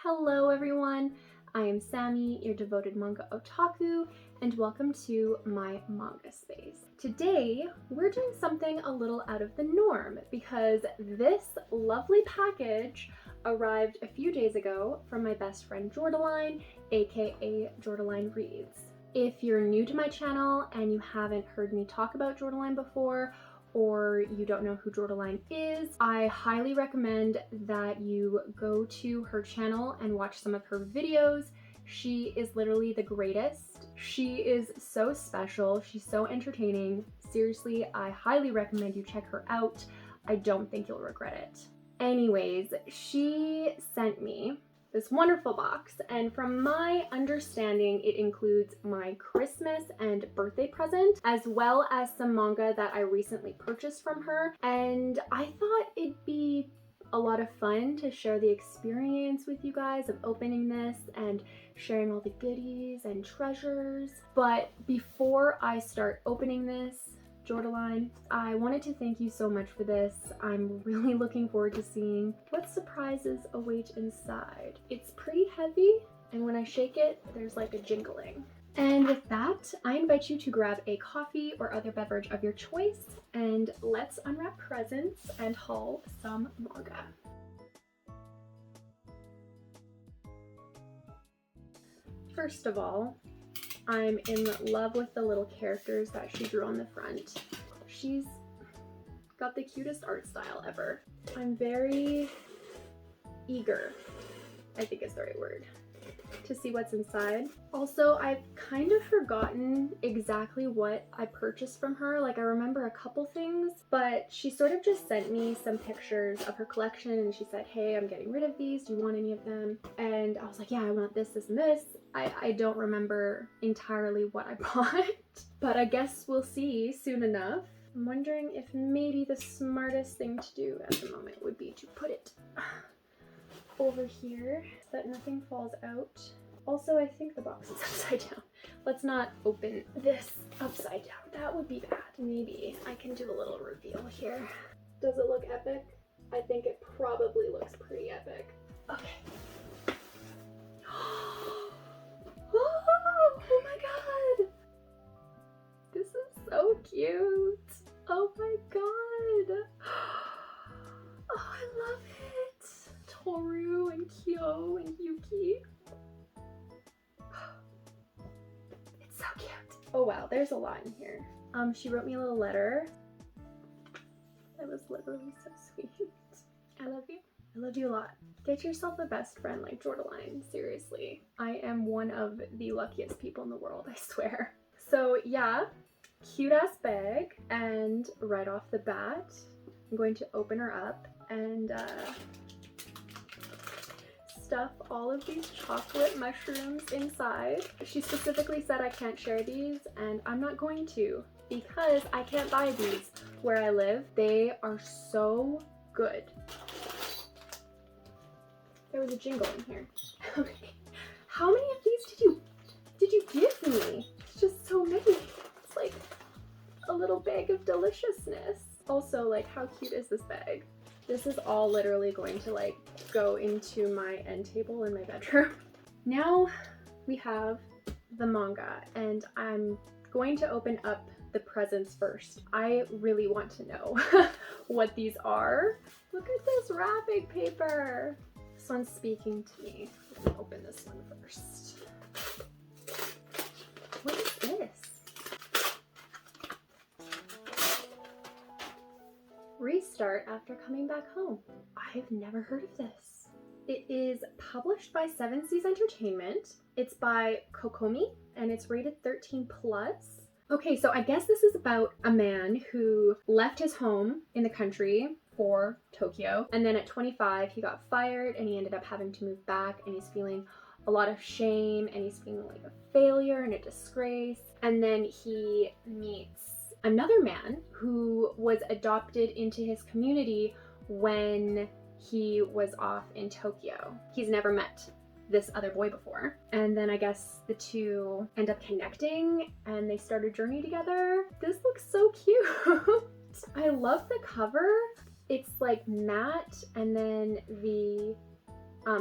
Hello everyone, I am Sammy, your devoted manga otaku, and welcome to my manga space. Today, we're doing something a little out of the norm because this lovely package arrived a few days ago from my best friend Jordaline, aka Jordaline Reads. If you're new to my channel and you haven't heard me talk about Jordaline before, or you don't know who Jordaline is, I highly recommend that you go to her channel and watch some of her videos. She is literally the greatest. She is so special. She's so entertaining. Seriously, I highly recommend you check her out. I don't think you'll regret it. Anyways, she sent me this wonderful box, and from my understanding it includes my Christmas and birthday present as well as some manga that I recently purchased from her, and I thought it'd be a lot of fun to share the experience with you guys of opening this and sharing all the goodies and treasures. But before I start opening this, Jordaline, I wanted to thank you so much for this. I'm really looking forward to seeing what surprises await inside. It's pretty heavy, and when I shake it, there's like a jingling. And with that, I invite you to grab a coffee or other beverage of your choice, and let's unwrap presents and haul some manga. First of all, I'm in love with the little characters that she drew on the front. She's got the cutest art style ever. I'm very eager, I think is the right word, to see what's inside. Also, I've kind of forgotten exactly what I purchased from her. Like, I remember a couple things, but she sort of just sent me some pictures of her collection and she said, hey, I'm getting rid of these. Do you want any of them? And I was like, yeah, I want this, this, and this. I don't remember entirely what I bought, but I guess we'll see soon enough. I'm wondering if maybe the smartest thing to do at the moment would be to put it over here so that nothing falls out. Also, I think the box is upside down. Let's not open this upside down. That would be bad. Maybe I can do a little reveal here. Does it look epic? I think it probably looks pretty epic. Okay. Oh my god! This is so cute! Oh my god! Oh, I love it! Toru and Kyo and Yuki. It's so cute. Oh wow, there's a lot in here. She wrote me a little letter. It was literally so sweet. I love you. I love you a lot. Get yourself a best friend like Jordaline, seriously. I am one of the luckiest people in the world, I swear. So yeah, cute ass bag, and right off the bat, I'm going to open her up and stuff all of these chocolate mushrooms inside. She specifically said I can't share these, and I'm not going to because I can't buy these where I live. They are so good. There was a jingle in here. Okay. How many of these did you give me? It's just so many. It's like a little bag of deliciousness. Also, like, how cute is this bag? This is all literally going to like go into my end table in my bedroom. Now we have the manga, and I'm going to open up the presents first. I really want to know what these are. Look at this wrapping paper. This one's speaking to me. I'm gonna open this one first. What is this? Restart after coming back home. I've never heard of this. It is published by 7 Seas Entertainment. It's by Kokomi, and it's rated 13+. Okay, so I guess this is about a man who left his home in the country for Tokyo, and then at 25 he got fired and he ended up having to move back, and he's feeling a lot of shame and he's feeling like a failure and a disgrace. And then he meets another man who was adopted into his community when he was off in Tokyo. He's never met this other boy before. And then I guess the two end up connecting and they start a journey together. This looks so cute. I love the cover. It's like matte and then the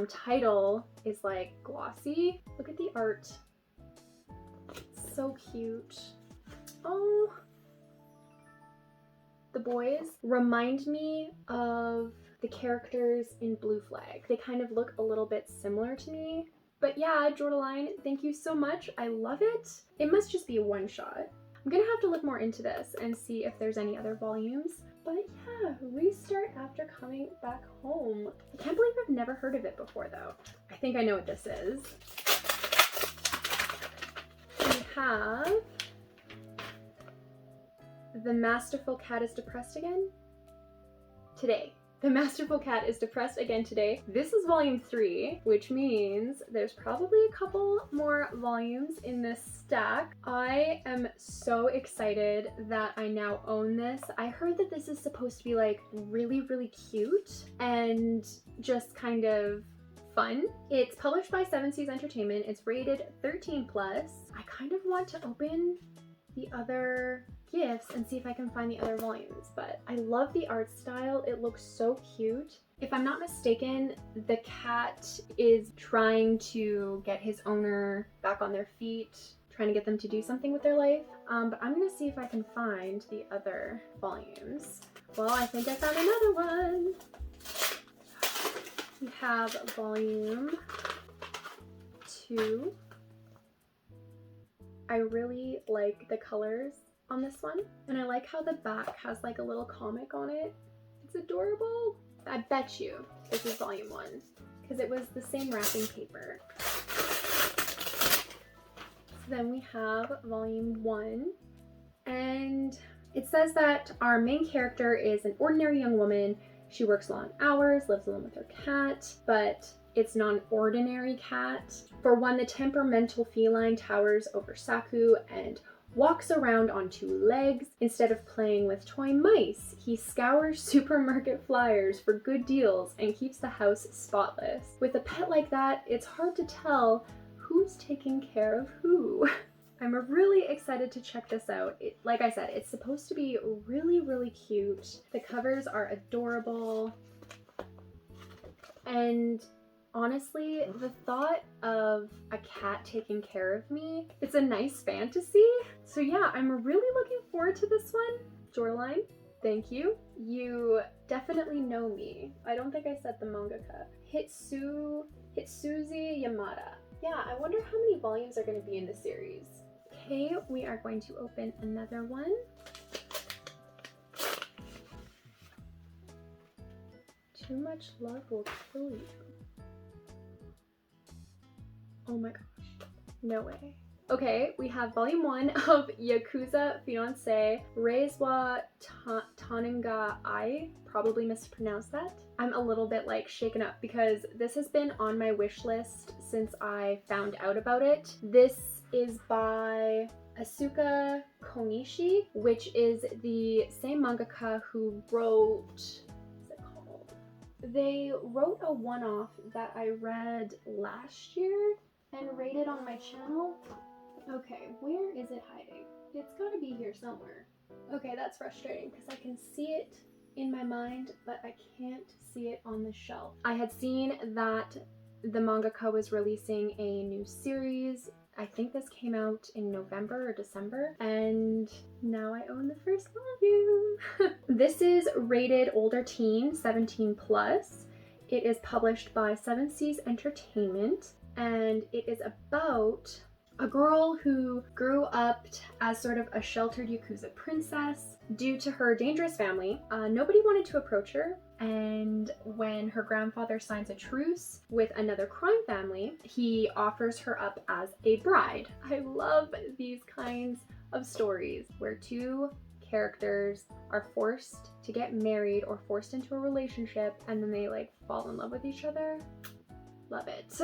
title is like glossy. Look at the art. So cute. Oh. The boys remind me of the characters in Blue Flag. They kind of look a little bit similar to me. But yeah, Jordaline, thank you so much. I love it. It must just be a one shot. I'm gonna have to look more into this and see if there's any other volumes. But yeah, restart after coming back home. I can't believe I've never heard of it before though. I think I know what this is. We have The Masterful Cat is Depressed Again today. The Masterful Cat is Depressed Again today. This is volume 3, which means there's probably a couple more volumes in this stack. I am so excited that I now own this. I heard that this is supposed to be like really, really cute and just kind of fun. It's published by 7 Seas Entertainment. It's rated 13+. I kind of want to open the other gifts and see if I can find the other volumes, but I love the art style. It looks so cute. If I'm not mistaken, the cat is trying to get his owner back on their feet, trying to get them to do something with their life. But I'm gonna see if I can find the other volumes. Well, I think I found another one. We have volume 2. I really like the colors on this one, and I like how the back has like a little comic on it. It's adorable. I bet you this is volume 1 because it was the same wrapping paper. So then we have volume 1, and it says that our main character is an ordinary young woman. She works long hours, lives alone with her cat, but it's not an ordinary cat. For one, the temperamental feline towers over Saku and walks around on 2 legs. Instead of playing with toy mice, he scours supermarket flyers for good deals and keeps the house spotless. With a pet like that, it's hard to tell who's taking care of who. I'm really excited to check this out. Like I said, it's supposed to be really, really cute. The covers are adorable. And honestly, the thought of a cat taking care of me, it's a nice fantasy. So yeah, I'm really looking forward to this one. Jordaline, thank you. You definitely know me. I don't think I said the mangaka. Hitsuzi Yamada. Yeah, I wonder how many volumes are going to be in the series. Okay, we are going to open another one. Too much love will kill you. Oh my gosh, no way. Okay, we have volume 1 of Yakuza Fiancé Reiwa Taninga. I probably mispronounced that. I'm a little bit like shaken up because this has been on my wish list since I found out about it. This is by Asuka Konishi, which is the same mangaka who wrote, what's it called? They wrote a one-off that I read last year and rated on my channel. Okay, where is it hiding? It's gotta be here somewhere. Okay, that's frustrating because I can see it in my mind, but I can't see it on the shelf. I had seen that the mangaka was releasing a new series. I think this came out in November or December, and now I own the first volume. This is rated older teen, 17+. It is published by 7 Seas Entertainment, and it is about a girl who grew up as sort of a sheltered Yakuza princess. Due to her dangerous family, nobody wanted to approach her, and when her grandfather signs a truce with another crime family, he offers her up as a bride. I love these kinds of stories where 2 characters are forced to get married or forced into a relationship and then they like fall in love with each other. Love it.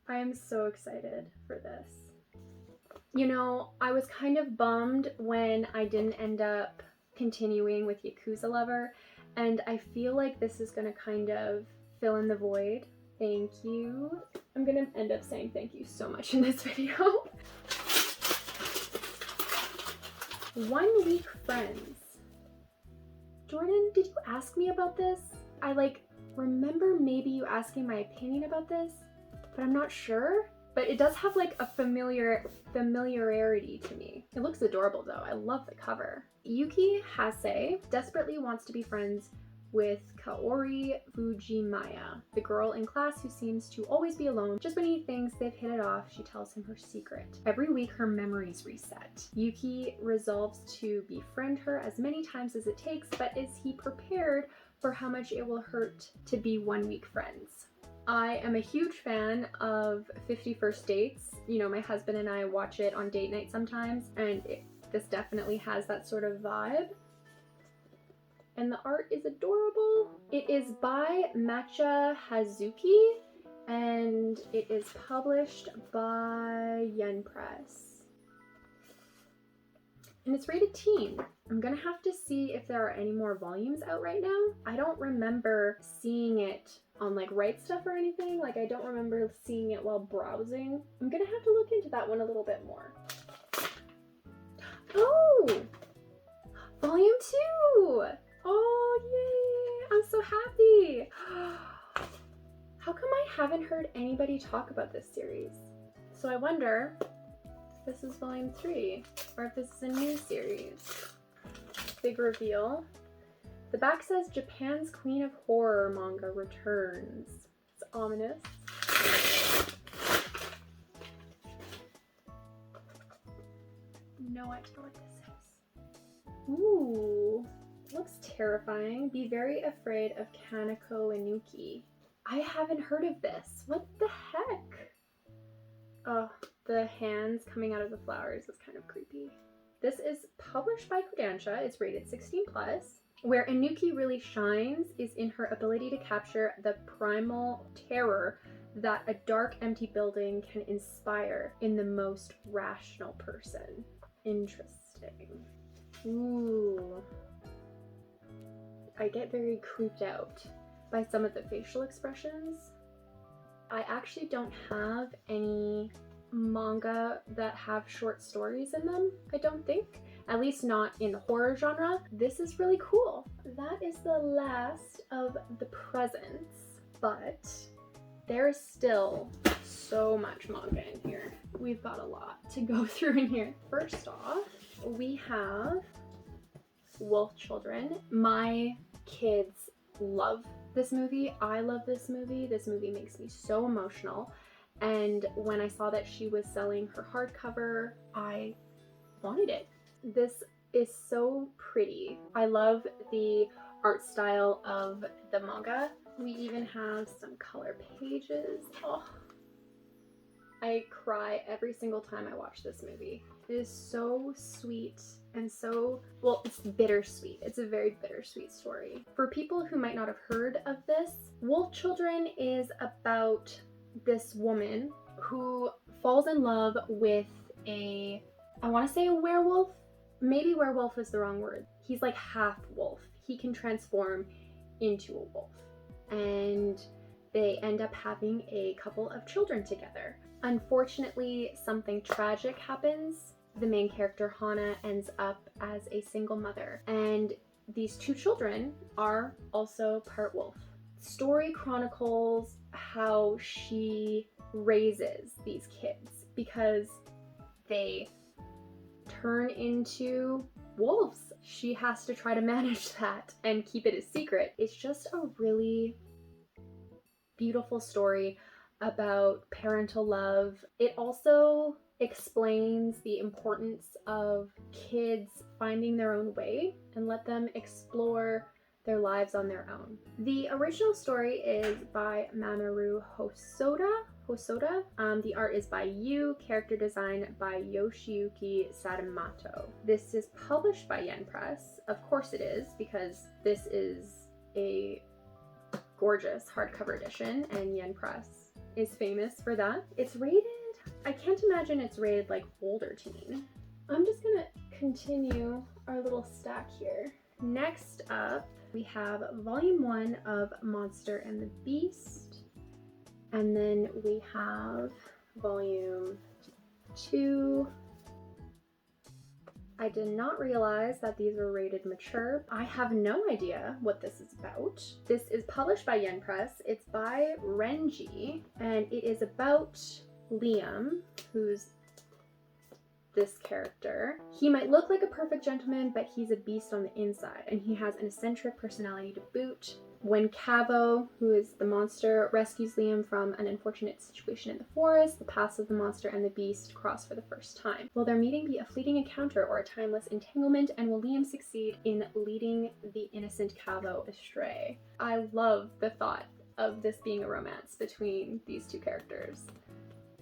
I am so excited for this. You know, I was kind of bummed when I didn't end up continuing with Yakuza Lover, and I feel like this is gonna kind of fill in the void. Thank you. I'm gonna end up saying thank you so much in this video. 1 week friends. Jordan, did you ask me about this? I remember maybe you asking my opinion about this, but I'm not sure. But it does have like a familiarity to me. It looks adorable though. I love the cover. Yuki Hase desperately wants to be friends with Kaori Fujimaya, the girl in class who seems to always be alone. Just when he thinks they've hit it off, she tells him her secret. Every week her memories reset. Yuki resolves to befriend her as many times as it takes, but is he prepared for how much it will hurt to be 1 week friends? I am a huge fan of 50 First Dates. You know, my husband and I watch it on date night sometimes, and this definitely has that sort of vibe. And the art is adorable. It is by Matcha Hazuki, and it is published by Yen Press. And it's rated teen. I'm gonna have to see if there are any more volumes out right now. I don't remember seeing it on like Right Stuff or anything. Like I don't remember seeing it while browsing. I'm gonna have to look into that one a little bit more. Oh! Volume 2! Oh, yay! I'm so happy! How come I haven't heard anybody talk about this series? So I wonder if this is volume 3 or if this is a new series. Big reveal. The back says Japan's Queen of Horror manga returns. It's ominous. No idea what this is. Ooh, looks terrifying. Be very afraid of Kanako and Yuki. I haven't heard of this. What the heck? Oh, the hands coming out of the flowers is kind of creepy. This is published by Kodansha. It's rated 16+. Where Inuki really shines is in her ability to capture the primal terror that a dark, empty building can inspire in the most rational person. Interesting. Ooh. I get very creeped out by some of the facial expressions. I actually don't have any manga that have short stories in them, I don't think. At least not in the horror genre. This is really cool. That is the last of the presents, but there's still so much manga in here. We've got a lot to go through in here. First off, we have Wolf Children. My kids love this movie. I love this movie. This movie makes me so emotional. And when I saw that she was selling her hardcover, I wanted it. This is so pretty. I love the art style of the manga. We even have some color pages. Oh, I cry every single time I watch this movie. It is so sweet and so, well, it's bittersweet. It's a very bittersweet story. For people who might not have heard of this, Wolf Children is about this woman who falls in love with I want to say a werewolf. Maybe werewolf is the wrong word. He's like half wolf. He can transform into a wolf. And they end up having a couple of children together. Unfortunately, something tragic happens. The main character, Hana, ends up as a single mother. And these 2 children are also part wolf. The story chronicles how she raises these kids because they turn into wolves. She has to try to manage that and keep it a secret. It's just a really beautiful story about parental love. It also explains the importance of kids finding their own way and let them explore their lives on their own. The original story is by Mamoru Hosada. The art is by Yu, character design by Yoshiyuki Sadamoto. This is published by Yen Press. Of course it is, because this is a gorgeous hardcover edition and Yen Press is famous for that. It's rated, I can't imagine it's rated like older teen. I'm just gonna continue our little stack here. Next up, we have volume 1 of Monster and the Beast. And then we have volume 2. I did not realize that these were rated mature. I have no idea what this is about. This is published by Yen Press. It's by Renji, and it is about Liam, who's this character. He might look like a perfect gentleman, but he's a beast on the inside, and he has an eccentric personality to boot. When Cavo, who is the monster, rescues Liam from an unfortunate situation in the forest, the paths of the monster and the beast cross for the first time. Will their meeting be a fleeting encounter or a timeless entanglement, and will Liam succeed in leading the innocent Cavo astray? I love the thought of this being a romance between these two characters.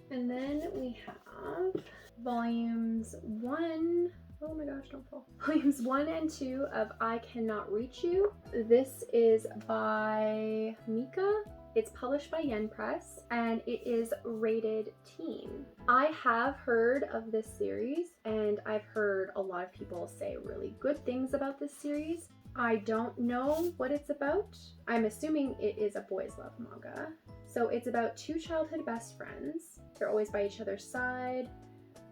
And then we have volumes 1, oh my gosh, don't fall. Volumes 1 and 2 of I Cannot Reach You. This is by Mika. It's published by Yen Press, and it is rated teen. I have heard of this series, and I've heard a lot of people say really good things about this series. I don't know what it's about. I'm assuming it is a boys' love manga. So it's about two childhood best friends. They're always by each other's side,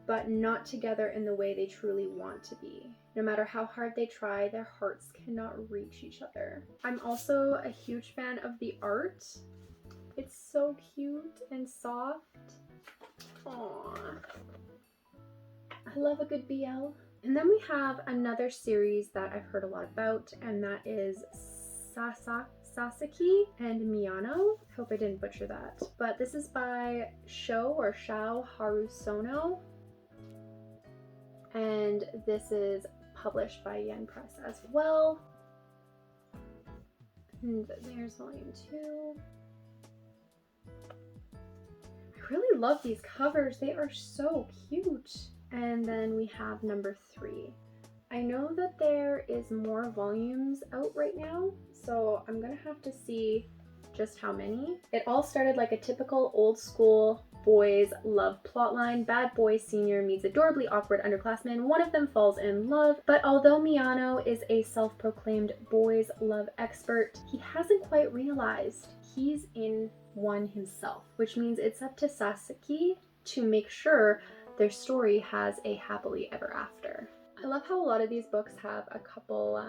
but not together in the way they truly want to be. No matter how hard they try, their hearts cannot reach each other. I'm also a huge fan of the art. It's so cute and soft. Aww. I love a good BL. And then we have another series that I've heard a lot about, and that is Sasaki and Miyano. I hope I didn't butcher that. But this is by Shou Harusono. And this is published by Yen Press as well. And there's volume 2. I really love these covers. They are so cute. And then we have number 3. I know that there is more volumes out right now, so I'm gonna have to see just how many. It all started like a typical old school boys love plotline. Bad boy senior meets adorably awkward underclassmen. One of them falls in love, but although Miyano is a self-proclaimed boys love expert, he hasn't quite realized he's in one himself, which means it's up to Sasaki to make sure their story has a happily ever after. I love how a lot of these books have a couple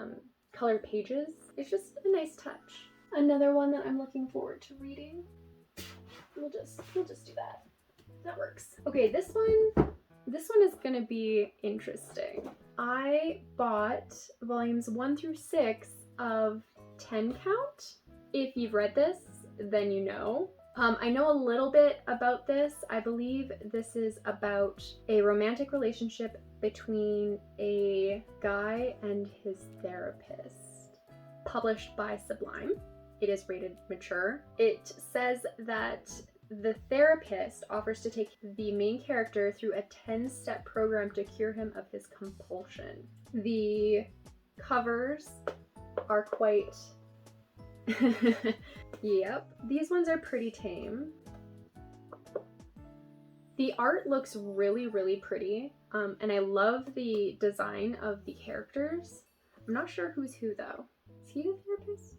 colored pages. It's just a nice touch. Another one that I'm looking forward to reading. We'll just do that. That works. Okay, this one is gonna be interesting. I bought volumes 1 through 6 of 10 Count. If you've read this, then you know. I know a little bit about this. I believe this is about a romantic relationship between a guy and his therapist. Published by Sublime. It is rated mature. It says that the therapist offers to take the main character through a 10-step program to cure him of his compulsion. The covers are quite... Yep, these ones are pretty tame. The art looks really, really pretty, and I love the design of the characters. I'm not sure who's who though. Is he the therapist?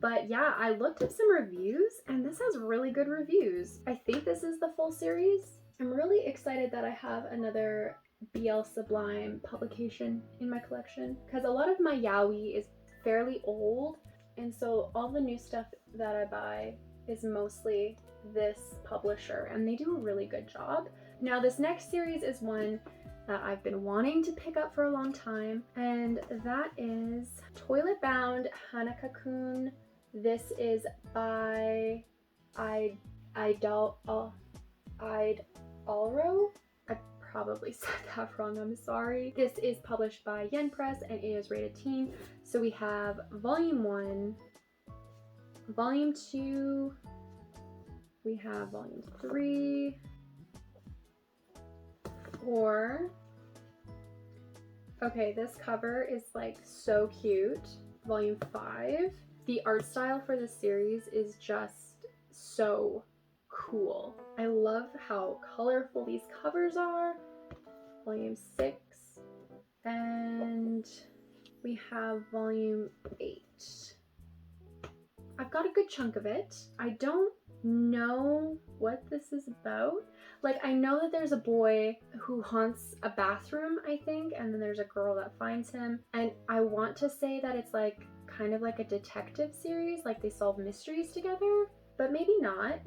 But yeah, I looked up some reviews, and this has really good reviews. I think this is the full series. I'm really excited that I have another BL Sublime publication in my collection, because a lot of my yaoi is fairly old, and so all the new stuff that I buy is mostly this publisher, and they do a really good job. Now this next series is one that I've been wanting to pick up for a long time, and that is Toilet Bound Hanako-kun. This is by Aidalro. I probably said that wrong, I'm sorry. This is published by Yen Press and it is rated teen. So we have volume 1, volume 2, we have volume 3, 4. Okay, this cover is like so cute. Volume 5. The art style for this series is just so cool. I love how colorful these covers are. Volume 6. And we have volume 8. I've got a good chunk of it. I don't know what this is about. Like, I know that there's a boy who haunts a bathroom, I think, and then there's a girl that finds him. And I want to say that it's like kind of like a detective series, like they solve mysteries together, but maybe not.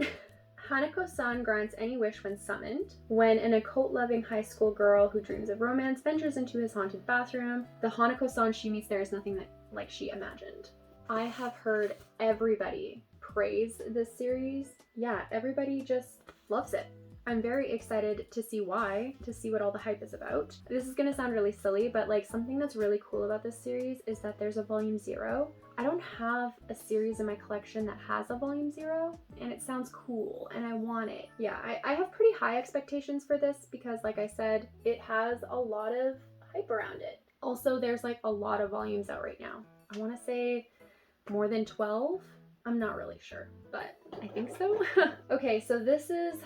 Hanako-san grants any wish when summoned. When an occult-loving high school girl who dreams of romance ventures into his haunted bathroom, the Hanako-san she meets there is nothing like she imagined. I have heard everybody praise this series. Yeah, everybody just loves it. I'm very excited to see why, to see what all the hype is about. This is gonna sound really silly, but like something that's really cool about this series is that there's a volume 0. I don't have a series in my collection that has a volume 0, and it sounds cool and I want it. Yeah, I have pretty high expectations for this because like I said, it has a lot of hype around it. Also, there's like a lot of volumes out right now. I wanna say more than 12. I'm not really sure, but I think so. Okay, so this is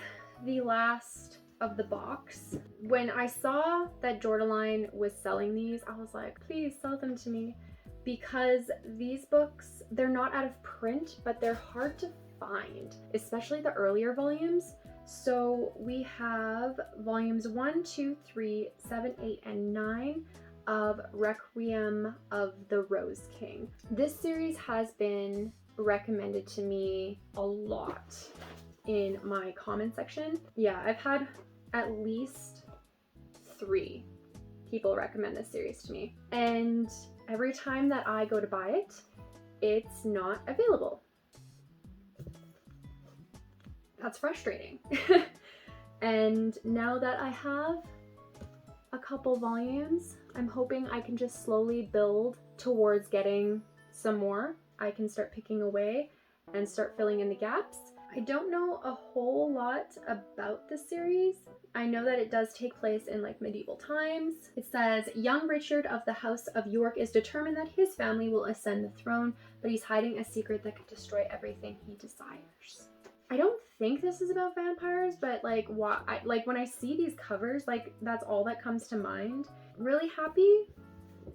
the last of the box. When I saw that Jordaline was selling these, I was like, please sell them to me, because these books, they're not out of print, but they're hard to find, especially the earlier volumes. So we have volumes 1, 2, 3, 7, 8, and 9 of Requiem of the Rose King. This series has been recommended to me a lot in my comment section. Yeah, I've had at least 3 people recommend this series to me. And every time that I go to buy it, it's not available. That's frustrating. And now that I have a couple volumes, I'm hoping I can just slowly build towards getting some more. I can start picking away and start filling in the gaps. I don't know a whole lot about the series. I know that it does take place in like medieval times. It says, young Richard of the House of York is determined that his family will ascend the throne, but he's hiding a secret that could destroy everything he desires. I don't think this is about vampires, but like when I see these covers, like that's all that comes to mind. Really happy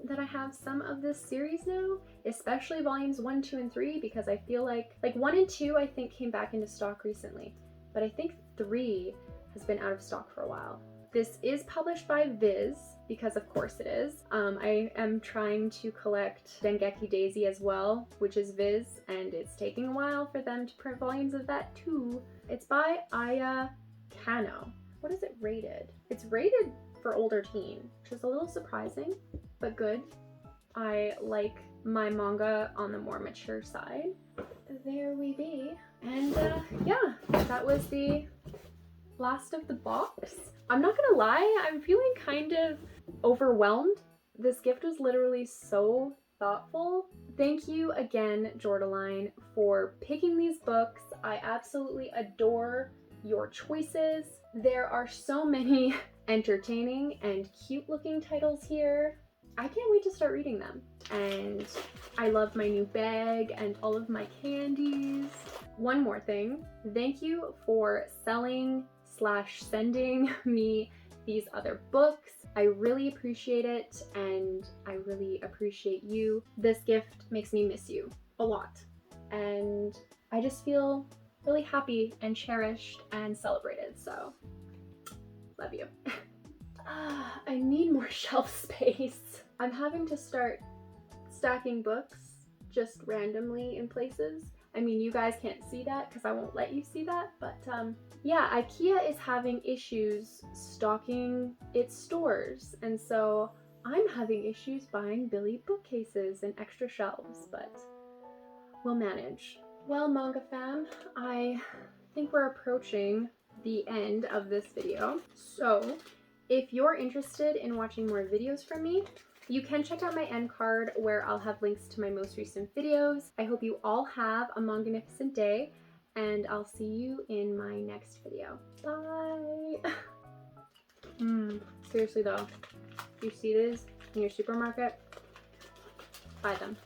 that I have some of this series now, especially volumes 1, 2, and 3, because I feel like 1 and 2 I think came back into stock recently, but I think 3 has been out of stock for a while. This is published by Viz, because of course it is. I am trying to collect Dengeki Daisy as well, which is Viz, and it's taking a while for them to print volumes of that too. It's by Aya Kanno. What is it rated? It's rated for older teen, which is a little surprising, but good. I like my manga on the more mature side. There we be. And yeah, that was the last of the box. I'm not gonna lie, I'm feeling kind of overwhelmed. This gift was literally so thoughtful. Thank you again, Jordaline, for picking these books. I absolutely adore your choices. There are so many entertaining and cute looking titles here. I can't wait to start reading them. And I love my new bag and all of my candies. One more thing, thank you for selling/sending me these other books. I really appreciate it, and I really appreciate you. This gift makes me miss you a lot, and I just feel really happy and cherished and celebrated, so love you. I need more shelf space. I'm having to start stacking books just randomly in places. I mean, you guys can't see that because I won't let you see that, but yeah, IKEA is having issues stocking its stores, and so I'm having issues buying Billy bookcases and extra shelves, but we'll manage. Well, manga fam, I think we're approaching the end of this video, so if you're interested in watching more videos from me, you can check out my end card where I'll have links to my most recent videos. I hope you all have a manganificent day, and I'll see you in my next video. Bye! Seriously though, if you see these in your supermarket, buy them.